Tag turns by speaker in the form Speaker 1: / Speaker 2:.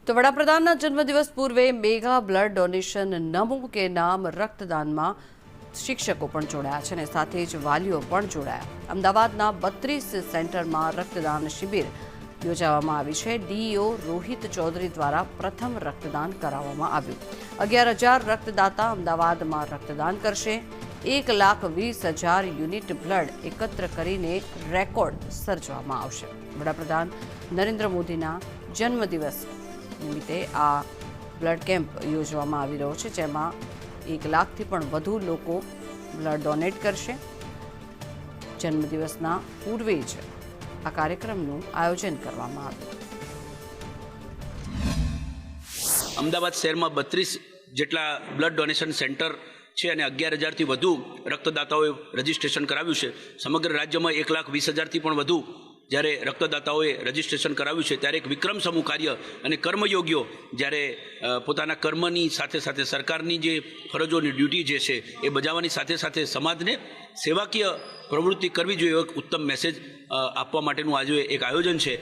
Speaker 1: તો વડાપ્રધાનના જન્મદિવસ પૂર્વે મેગા બ્લડ ડોનેશન નમો કે નામ રક્તદાનમાં શિક્ષકો પણ જોડાયા છે અને સાથે જ વાલીઓ પણ જોડાયા। અમદાવાદના 32 સેન્ટરમાં રક્તદાન શિબિર યોજવામાં આવી છે। ડીઈઓ રોહિત ચૌધરી દ્વારા પ્રથમ રક્તદાન કરાવવામાં આવ્યું। 11,000 રક્તદાતા અમદાવાદમાં રક્તદાન કરશે। 1,20,000 યુનિટ બ્લડ એકત્ર કરીને રેકોર્ડ સર્જવામાં આવશે। વડાપ્રધાન નરેન્દ્ર મોદીના જન્મદિવસ નિમિત્તે આ બ્લડ કેમ્પ યોજવામાં આવી રહ્યો છે, જેમાં 1 લાખથી પણ વધુ લોકો બ્લડ ડોનેટ કરશે। જન્મદિવસના પૂર્વે જ આ કાર્યક્રમનું આયોજન કરવામાં આવ્યું।
Speaker 2: અમદાવાદ શહેરમાં 32 જેટલા બ્લડ ડોનેશન સેન્ટર છે અને 11,000થી વધુ રક્તદાતાઓએ રજીસ્ટ્રેશન કરાવ્યું છે। સમગ્ર રાજ્યમાં 1,20,000થી પણ વધુ જ્યારે રક્તદાતાઓએ રજીસ્ટ્રેશન કરાવ્યું છે, ત્યારે એક વિક્રમ સમૂહ કાર્ય અને કર્મયોગીઓ જ્યારે પોતાના કર્મની સાથે સાથે સરકારની જે ફરજોની ડ્યુટી જે છે એ બજાવવાની સાથે સાથે સમાજને સેવાકીય પ્રવૃત્તિ કરવી જોઈએ, એક ઉત્તમ મેસેજ આપવા માટેનું આજે એક આયોજન છે।